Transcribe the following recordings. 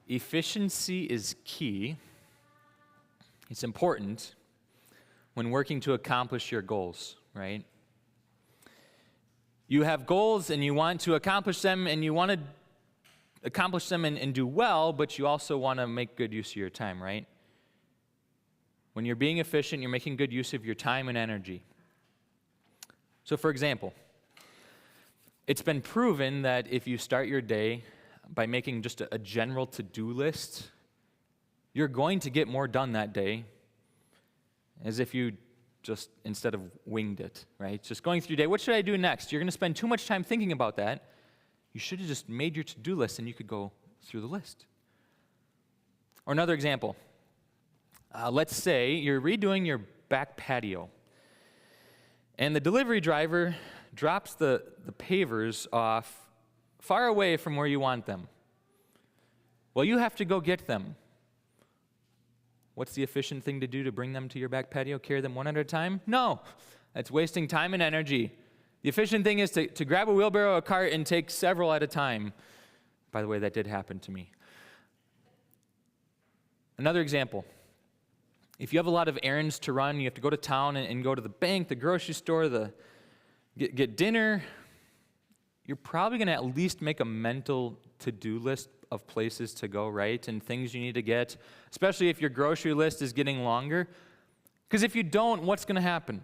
Efficiency is key. It's important when working to accomplish your goals, right? You have goals and you want to accomplish them, and you want to accomplish them and do well, but you also want to make good use of your time, right? When you're being efficient, you're making good use of your time and energy. So for example, it's been proven that if you start your day by making just a general to-do list, you're going to get more done that day as if you just, instead of winged it, right? Just going through your day, what should I do next? You're going to spend too much time thinking about that. You should have just made your to-do list and you could go through the list. Or another example. Let's say you're redoing your back patio, and the delivery driver drops the pavers off far away from where you want them. Well, you have to go get them. What's the efficient thing to do to bring them to your back patio? Carry them one at a time? No, that's wasting time and energy. The efficient thing is to grab a wheelbarrow, a cart, and take several at a time. By the way, that did happen to me. Another example. If you have a lot of errands to run, you have to go to town and go to the bank, the grocery store, get dinner, you're probably going to at least make a mental to-do list of places to go, right? And things you need to get, especially if your grocery list is getting longer. Because if you don't, what's going to happen?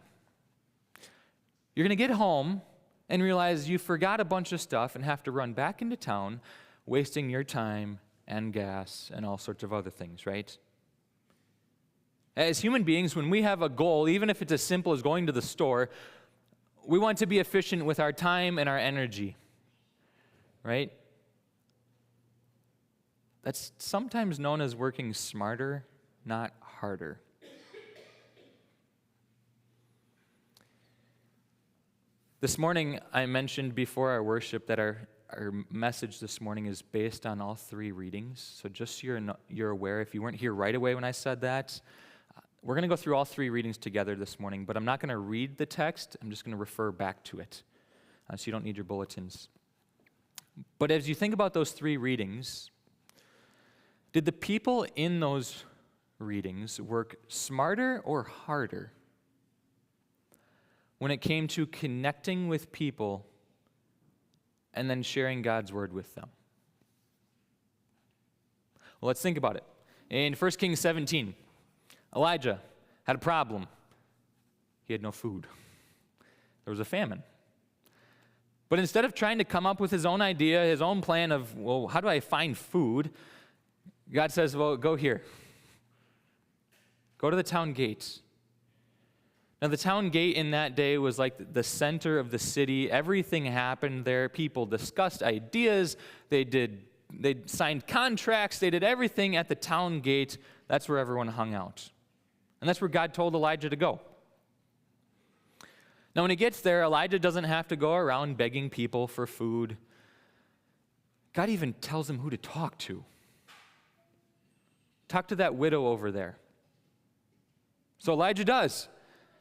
You're going to get home and realize you forgot a bunch of stuff and have to run back into town, wasting your time and gas and all sorts of other things, right? As human beings, when we have a goal, even if it's as simple as going to the store, we want to be efficient with our time and our energy, right? That's sometimes known as working smarter, not harder. This morning, I mentioned before our worship that our message this morning is based on all three readings. So just so you're aware, if you weren't here right away when I said that, we're going to go through all three readings together this morning, but I'm not going to read the text. I'm just going to refer back to it, so you don't need your bulletins. But as you think about those three readings, did the people in those readings work smarter or harder when it came to connecting with people and then sharing God's word with them? Well, let's think about it. In 1 Kings 17, Elijah had a problem. He had no food. There was a famine. But instead of trying to come up with his own idea, his own plan of, well, how do I find food? God says, well, go here. Go to the town gates. Now, the town gate in that day was like the center of the city. Everything happened there. People discussed ideas. They signed contracts. They did everything at the town gate. That's where everyone hung out. And that's where God told Elijah to go. Now, when he gets there, Elijah doesn't have to go around begging people for food. God even tells him who to talk to. Talk to that widow over there. So Elijah does.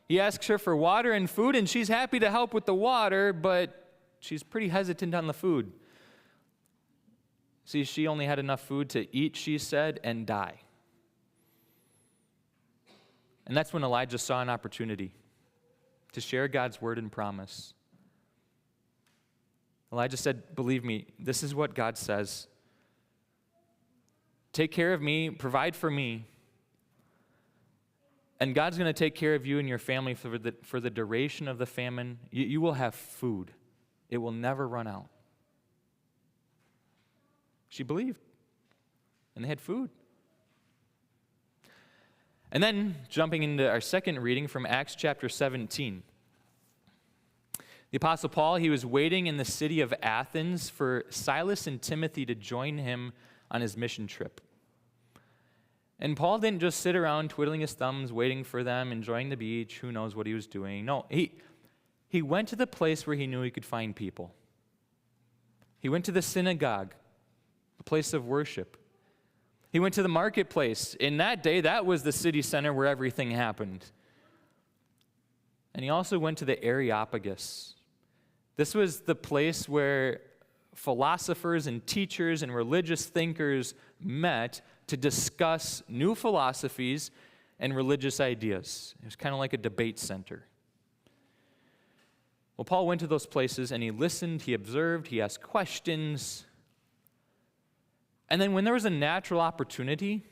He asks her for water and food, and she's happy to help with the water, but she's pretty hesitant on the food. See, she only had enough food to eat, she said, and die. And that's when Elijah saw an opportunity to share God's word and promise. Elijah said, believe me, this is what God says. Take care of me, provide for me, and God's going to take care of you and your family for the duration of the famine. You will have food. It will never run out. She believed, and they had food. And then, jumping into our second reading from Acts chapter 17. The Apostle Paul, he was waiting in the city of Athens for Silas and Timothy to join him on his mission trip. And Paul didn't just sit around twiddling his thumbs, waiting for them, enjoying the beach, who knows what he was doing. No, he went to the place where he knew he could find people. He went to the synagogue, the place of worship. He went to the marketplace. In that day, that was the city center where everything happened. And he also went to the Areopagus. This was the place where philosophers and teachers and religious thinkers met to discuss new philosophies and religious ideas. It was kind of like a debate center. Well, Paul went to those places and he listened, he observed, he asked questions. And then when there was a natural opportunity,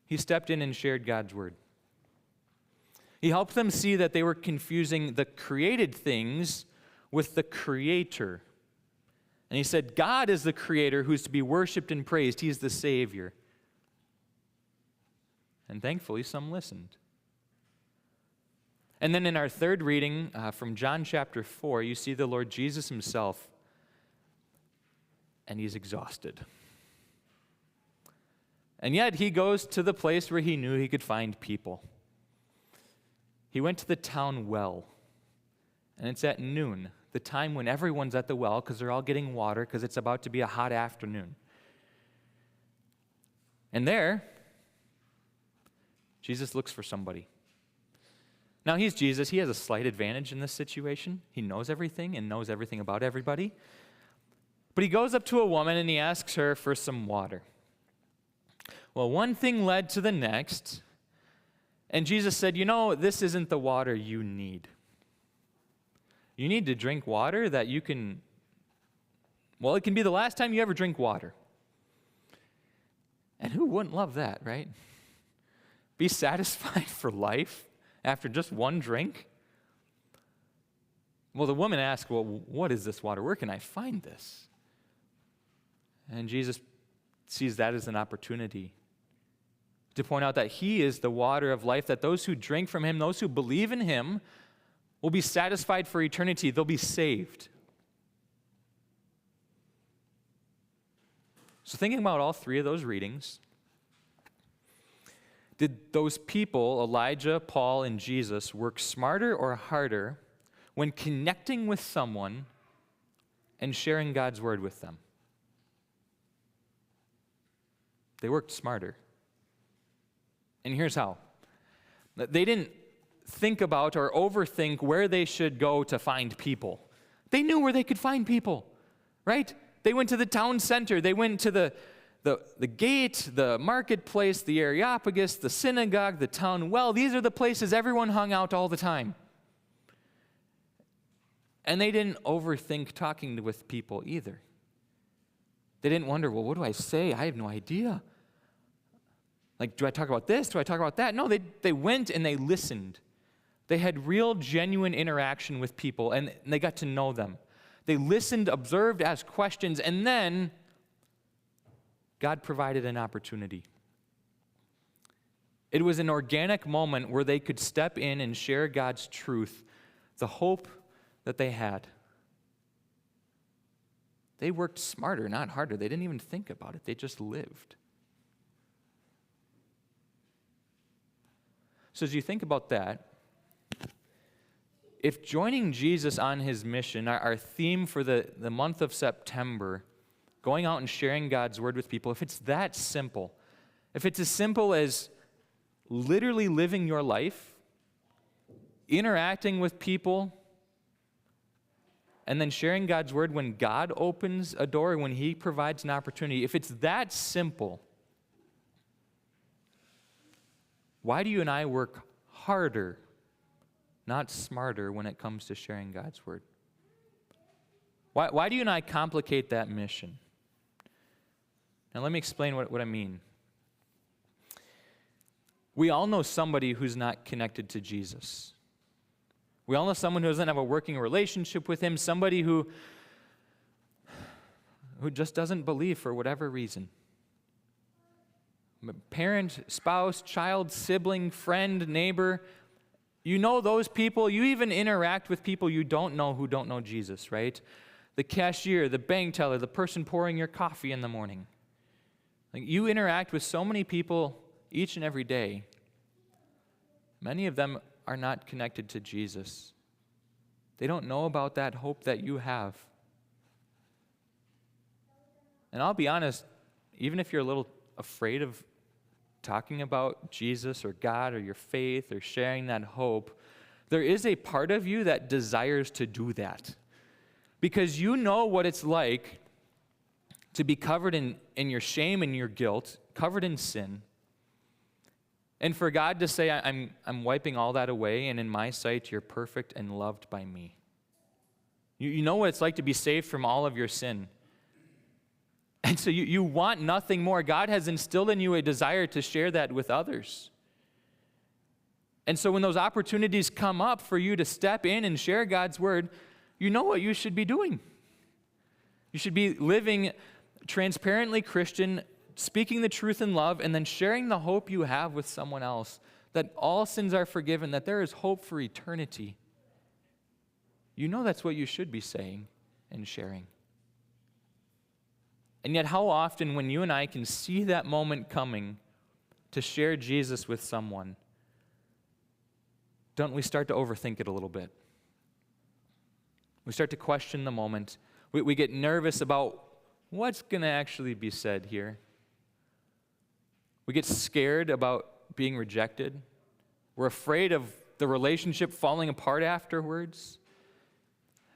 he stepped in and shared God's word. He helped them see that they were confusing the created things with the Creator. And he said, God is the Creator who's to be worshiped and praised. He's the Savior. And thankfully, some listened. And then in our third reading from John chapter 4, you see the Lord Jesus himself, and he's exhausted. And yet he goes to the place where he knew he could find people. He went to the town well, and it's at noon, the time when everyone's at the well because they're all getting water because it's about to be a hot afternoon. And there, Jesus looks for somebody. Now, he's Jesus. He has a slight advantage in this situation. He knows everything and knows everything about everybody. But he goes up to a woman and he asks her for some water. Well, one thing led to the next. And Jesus said, this isn't the water you need. You need to drink water that you can, it can be the last time you ever drink water. And who wouldn't love that, right? Be satisfied for life after just one drink? Well, the woman asked, what is this water? Where can I find this? And Jesus sees that as an opportunity to point out that he is the water of life, that those who drink from him, those who believe in him, will be satisfied for eternity. They'll be saved. So thinking about all three of those readings, did those people, Elijah, Paul, and Jesus, work smarter or harder when connecting with someone and sharing God's word with them? They worked smarter. And here's how. They didn't think about or overthink where they should go to find people. They knew where they could find people, right? They went to the town center. They went to the gate, the marketplace, the Areopagus, the synagogue, the town well. These are the places everyone hung out all the time. And they didn't overthink talking with people either. They didn't wonder, what do I say? I have no idea. Like, do I talk about this? Do I talk about that? No, they went and they listened. They had real, genuine interaction with people, and they got to know them. They listened, observed, asked questions, and then God provided an opportunity. It was an organic moment where they could step in and share God's truth, the hope that they had. They worked smarter, not harder. They didn't even think about it. They just lived. So as you think about that, if joining Jesus on his mission, our theme for the month of September, going out and sharing God's word with people, if it's that simple, if it's as simple as literally living your life, interacting with people, and then sharing God's word when God opens a door, when he provides an opportunity, if it's that simple, why do you and I work harder, not smarter, when it comes to sharing God's word? Why do you and I complicate that mission? Now let me explain what I mean. We all know somebody who's not connected to Jesus. We all know someone who doesn't have a working relationship with him, somebody who just doesn't believe for whatever reason. Parent, spouse, child, sibling, friend, neighbor. You know those people. You even interact with people you don't know who don't know Jesus, right? The cashier, the bank teller, the person pouring your coffee in the morning. Like, you interact with so many people each and every day. Many of them are not connected to Jesus. They don't know about that hope that you have. And I'll be honest, even if you're a little afraid of talking about Jesus or God or your faith or sharing that hope, there is a part of you that desires to do that. because you know what it's like to be covered in your shame and your guilt, covered in sin. And for God to say, I'm wiping all that away, and in my sight, you're perfect and loved by me. You know what it's like to be saved from all of your sin. And so you want nothing more. God has instilled in you a desire to share that with others. And so when those opportunities come up for you to step in and share God's word, you know what you should be doing. You should be living transparently Christian, speaking the truth in love, and then sharing the hope you have with someone else, that all sins are forgiven, that there is hope for eternity. You know that's what you should be saying and sharing. And yet how often when you and I can see that moment coming to share Jesus with someone, don't we start to overthink it a little bit? We start to question the moment. We get nervous about what's going to actually be said here. We get scared about being rejected. We're afraid of the relationship falling apart afterwards.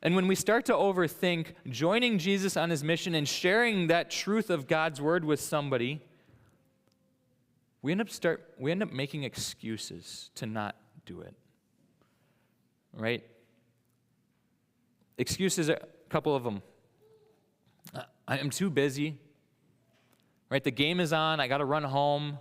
And when we start to overthink joining Jesus on his mission and sharing that truth of God's word with somebody, we end up making excuses to not do it. Right? Excuses, a couple of them. I'm too busy. Right? The game is on. I got to run home.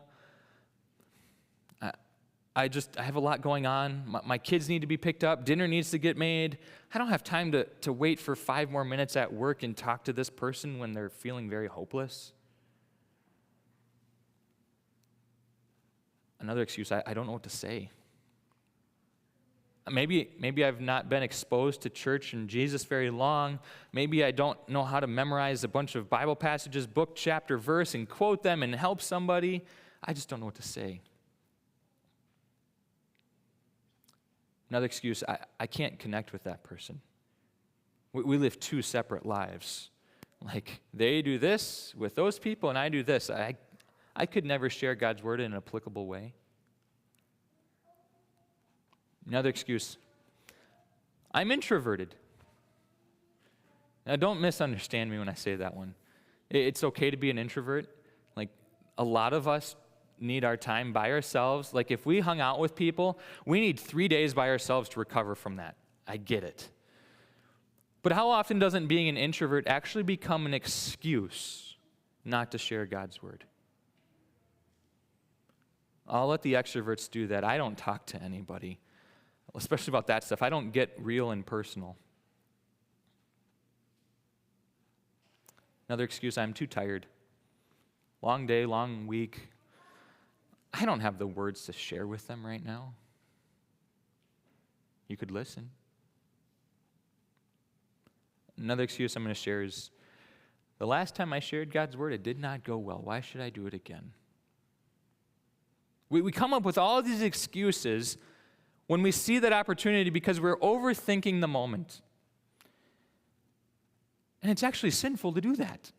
I have a lot going on. My kids need to be picked up. Dinner needs to get made. I don't have time to wait for 5 more minutes at work and talk to this person when they're feeling very hopeless. Another excuse, I don't know what to say. Maybe I've not been exposed to church and Jesus very long. Maybe I don't know how to memorize a bunch of Bible passages, book, chapter, verse, and quote them and help somebody. I just don't know what to say. Another excuse, I can't connect with that person. We live 2 separate lives. Like, they do this with those people, and I do this. I could never share God's word in an applicable way. Another excuse, I'm introverted. Now, don't misunderstand me when I say that one. It's okay to be an introvert. Like, a lot of us need our time by ourselves. Like, if we hung out with people, we need 3 days by ourselves to recover from that. I get it. But how often doesn't being an introvert actually become an excuse not to share God's word? I'll let the extroverts do that. I don't talk to anybody, especially about that stuff. I don't get real and personal. Another excuse, I'm too tired. Long day, long week. I don't have the words to share with them right now. You could listen. Another excuse I'm going to share is, the last time I shared God's word, it did not go well. Why should I do it again? We come up with all these excuses when we see that opportunity because we're overthinking the moment. And it's actually sinful to do that,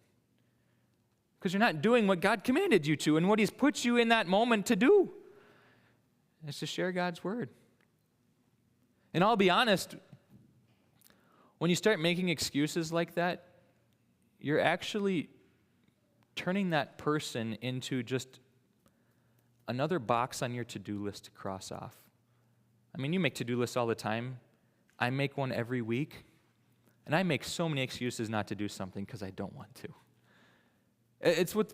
because you're not doing what God commanded you to and what he's put you in that moment to do. It's to share God's word. And I'll be honest, when you start making excuses like that, you're actually turning that person into just another box on your to-do list to cross off. I mean, you make to-do lists all the time. I make one every week. And I make so many excuses not to do something because I don't want to. It's what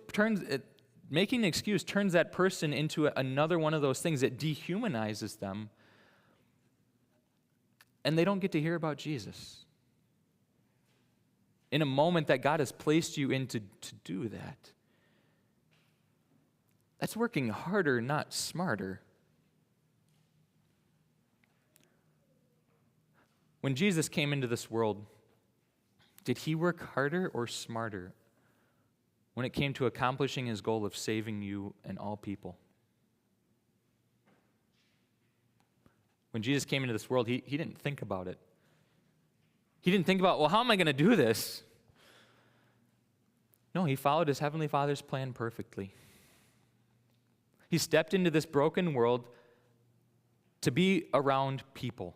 making an excuse turns that person into another one of those things that dehumanizes them, and they don't get to hear about Jesus. In a moment that God has placed you into to do that. That's working harder, not smarter. When Jesus came into this world, did he work harder or smarter when it came to accomplishing his goal of saving you and all people? When Jesus came into this world, he didn't think about it. He didn't think about, well, how am I going to do this? No, he followed his Heavenly Father's plan perfectly. He stepped into this broken world to be around people.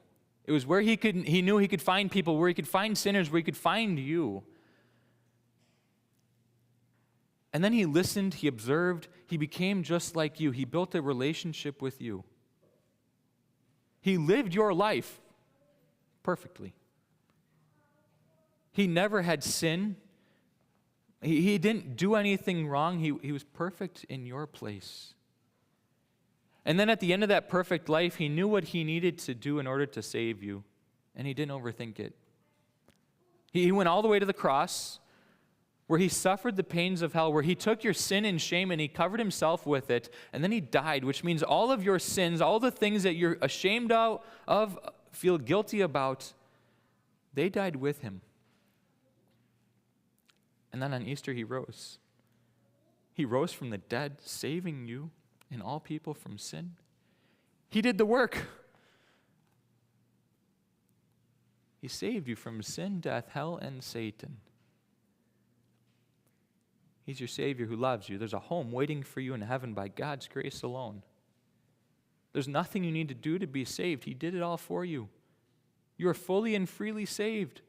It was where he knew he could find people, where he could find sinners, where he could find you. And then he listened, he observed, he became just like you. He built a relationship with you. He lived your life perfectly. He never had sin. He didn't do anything wrong. He was perfect in your place. And then at the end of that perfect life, he knew what he needed to do in order to save you, and he didn't overthink it. He went all the way to the cross, where he suffered the pains of hell, where he took your sin and shame and he covered himself with it, and then he died, which means all of your sins, all the things that you're ashamed of, feel guilty about, they died with him. And then on Easter, he rose. He rose from the dead, saving you and all people from sin. He did the work. He saved you from sin, death, hell, and Satan. He's your Savior who loves you. There's a home waiting for you in heaven by God's grace alone. There's nothing you need to do to be saved. He did it all for you. You are fully and freely saved.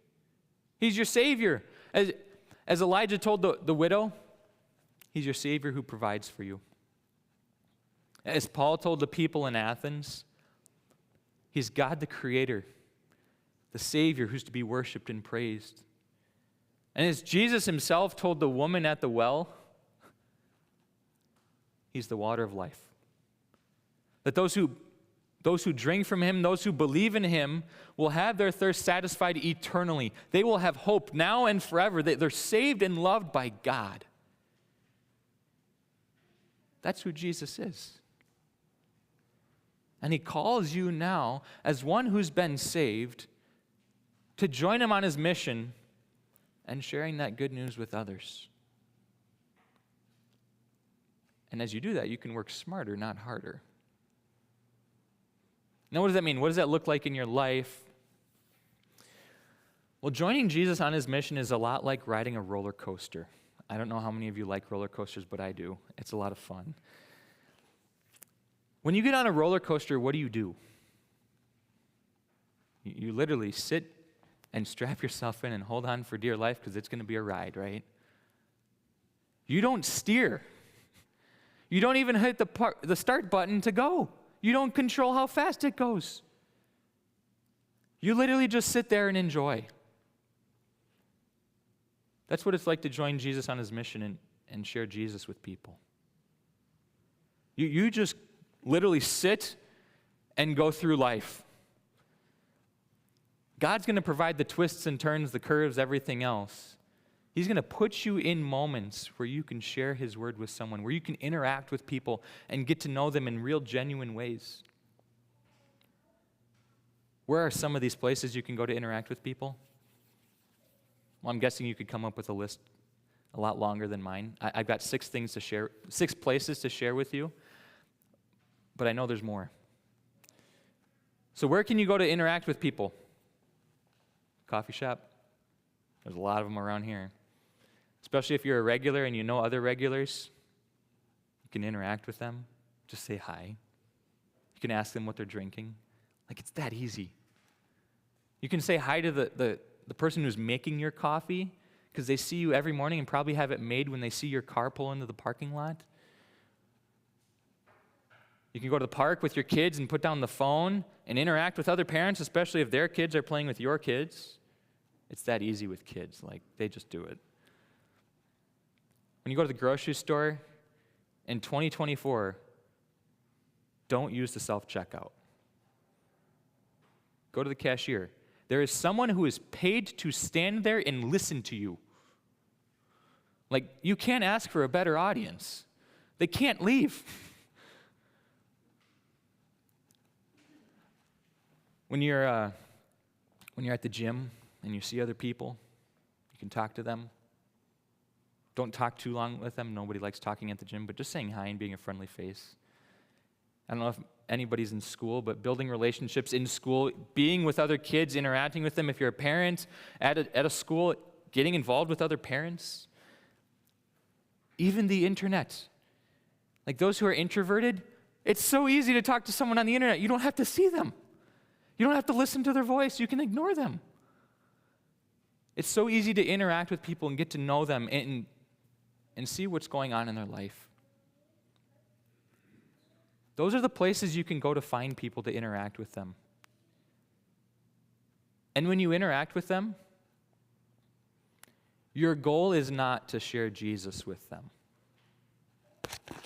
He's your Savior. As Elijah told the widow, he's your Savior who provides for you. As Paul told the people in Athens, he's God the Creator, the Savior who's to be worshiped and praised. And as Jesus himself told the woman at the well, he's the water of life. That those who drink from him, those who believe in him, will have their thirst satisfied eternally. They will have hope now and forever. They're saved and loved by God. That's who Jesus is. And he calls you now, as one who's been saved, to join him on his mission and sharing that good news with others. And as you do that, you can work smarter, not harder. Now, what does that mean? What does that look like in your life? Well, joining Jesus on his mission is a lot like riding a roller coaster. I don't know how many of you like roller coasters, but I do. It's a lot of fun. When you get on a roller coaster, what do? You literally sit and strap yourself in and hold on for dear life because it's going to be a ride, right? You don't steer. You don't even hit the start button to go. You don't control how fast it goes. You literally just sit there and enjoy. That's what it's like to join Jesus on his mission and share Jesus with people. You just literally sit and go through life. God's going to provide the twists and turns, the curves, everything else. He's going to put you in moments where you can share his word with someone, where you can interact with people and get to know them in real, genuine ways. Where are some of these places you can go to interact with people? Well, I'm guessing you could come up with a list a lot longer than mine. I've got 6 places to share with you, but I know there's more. So where can you go to interact with people? Coffee shop? There's a lot of them around here. Especially if you're a regular and you know other regulars, you can interact with them. Just say hi. You can ask them what they're drinking. Like, it's that easy. You can say hi to the person who's making your coffee because they see you every morning and probably have it made when they see your car pull into the parking lot. You can go to the park with your kids and put down the phone and interact with other parents, especially if their kids are playing with your kids. It's that easy with kids. Like, they just do it. When you go to the grocery store in 2024, don't use the self-checkout. Go to the cashier. There is someone who is paid to stand there and listen to you. Like, you can't ask for a better audience. They can't leave. When you're at the gym and you see other people, you can talk to them. Don't talk too long with them. Nobody likes talking at the gym, but just saying hi and being a friendly face. I don't know if anybody's in school, but building relationships in school, being with other kids, interacting with them. If you're a parent at a school, getting involved with other parents. Even the internet. Like those who are introverted, it's so easy to talk to someone on the internet. You don't have to see them. You don't have to listen to their voice. You can ignore them. It's so easy to interact with people and get to know them and see what's going on in their life. Those are the places you can go to find people to interact with them. And when you interact with them, your goal is not to share Jesus with them.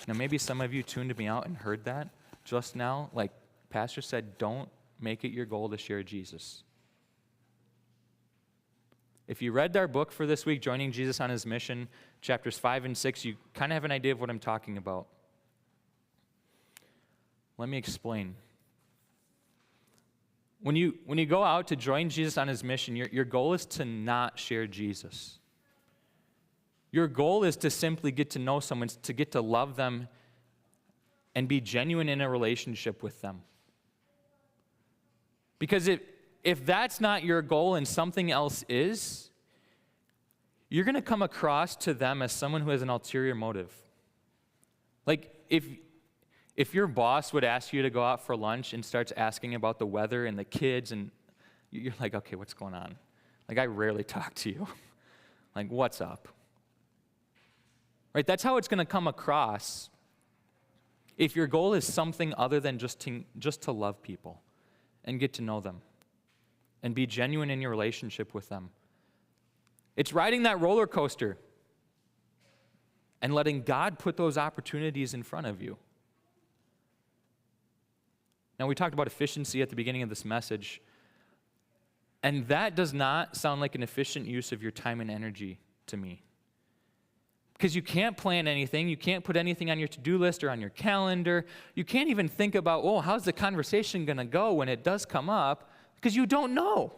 Now, maybe some of you tuned me out and heard that just now. Like Pastor said, don't make it your goal to share Jesus. If you read our book for this week, Joining Jesus on His Mission, chapters 5 and 6, you kind of have an idea of what I'm talking about. Let me explain. When you go out to join Jesus on His mission, your goal is to not share Jesus. Your goal is to simply get to know someone, to get to love them, and be genuine in a relationship with them. Because if that's not your goal and something else is, you're going to come across to them as someone who has an ulterior motive. Like, if your boss would ask you to go out for lunch and starts asking about the weather and the kids, and you're like, okay, what's going on? Like, I rarely talk to you. Like, what's up? Right? That's how it's going to come across if your goal is something other than just to love people and get to know them and be genuine in your relationship with them. It's riding that roller coaster and letting God put those opportunities in front of you. Now, we talked about efficiency at the beginning of this message, and that does not sound like an efficient use of your time and energy to me. Because you can't plan anything, you can't put anything on your to-do list or on your calendar, you can't even think about, oh, how's the conversation going to go when it does come up, because you don't know.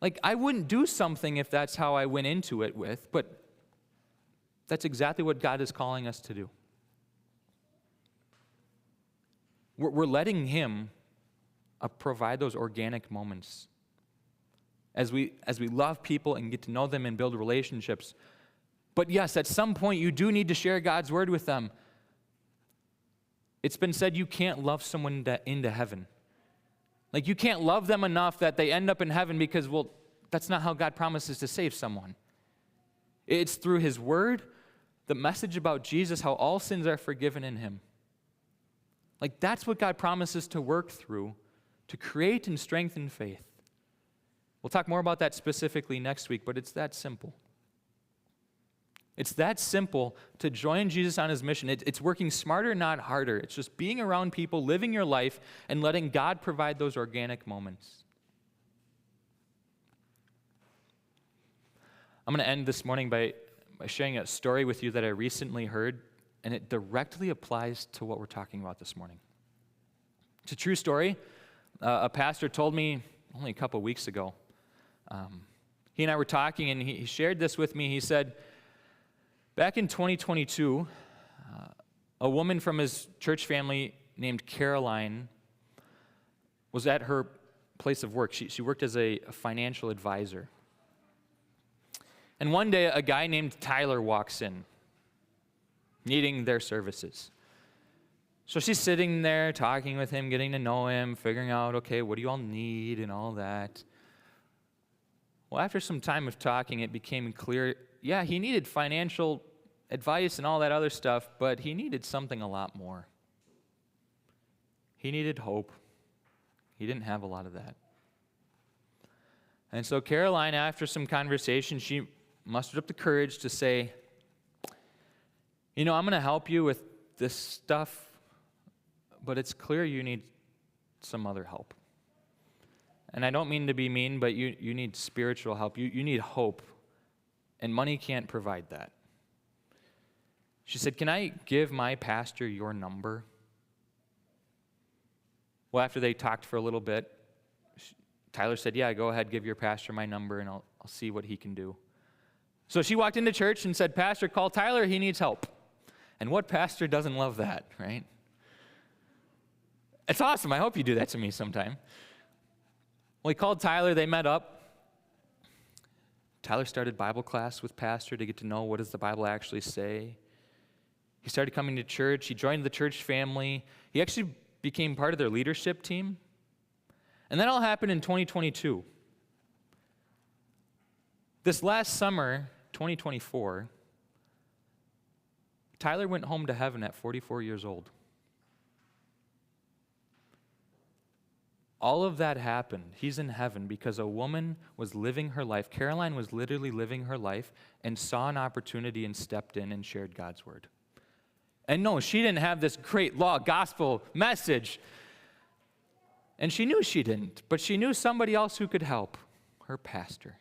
Like, I wouldn't do something if that's how I went into it with, but that's exactly what God is calling us to do. We're letting Him provide those organic moments as we love people and get to know them and build relationships. But yes, at some point you do need to share God's word with them. It's been said you can't love someone into heaven. Like, you can't love them enough that they end up in heaven because, well, that's not how God promises to save someone. It's through His word, the message about Jesus, how all sins are forgiven in Him. Like, that's what God promises to work through to create and strengthen faith. We'll talk more about that specifically next week, but it's that simple. It's that simple to join Jesus on His mission. It's working smarter, not harder. It's just being around people, living your life, and letting God provide those organic moments. I'm going to end this morning by sharing a story with you that I recently heard, and it directly applies to what we're talking about this morning. It's a true story. A pastor told me only a couple weeks ago. He and I were talking, and he shared this with me. He said, back in 2022, a woman from his church family named Caroline was at her place of work. She worked as a financial advisor. And one day, a guy named Tyler walks in, needing their services. So she's sitting there talking with him, getting to know him, figuring out, okay, what do you all need and all that. Well, after some time of talking, it became clear, yeah, he needed financial advice and all that other stuff, but he needed something a lot more. He needed hope. He didn't have a lot of that. And so Caroline, after some conversation, she mustered up the courage to say, I'm going to help you with this stuff, but it's clear you need some other help. And I don't mean to be mean, but you need spiritual help. You need hope, and money can't provide that. She said, can I give my pastor your number? Well, after they talked for a little bit, Tyler said, yeah, go ahead, give your pastor my number, and I'll see what he can do. So she walked into church and said, Pastor, call Tyler, he needs help. And what pastor doesn't love that, right? It's awesome. I hope you do that to me sometime. Well, he called Tyler. They met up. Tyler started Bible class with Pastor to get to know what does the Bible actually say. He started coming to church. He joined the church family. He actually became part of their leadership team. And that all happened in 2022. This last summer, 2024, Tyler went home to heaven at 44 years old. All of that happened. He's in heaven because a woman was living her life. Caroline was literally living her life and saw an opportunity and stepped in and shared God's word. And no, she didn't have this great law, gospel message. And she knew she didn't, but she knew somebody else who could help, her pastor.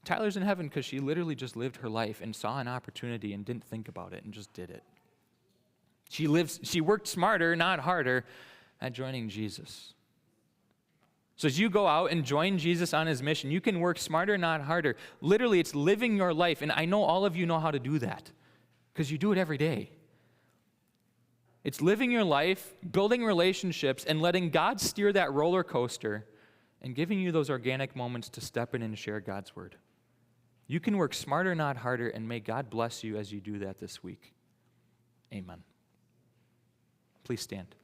Tyler's in heaven because she literally just lived her life and saw an opportunity and didn't think about it and just did it. She worked smarter, not harder, at joining Jesus. So as you go out and join Jesus on his mission, you can work smarter, not harder. Literally, it's living your life, and I know all of you know how to do that because you do it every day. It's living your life, building relationships, and letting God steer that roller coaster and giving you those organic moments to step in and share God's word. You can work smarter, not harder, and may God bless you as you do that this week. Amen. Please stand.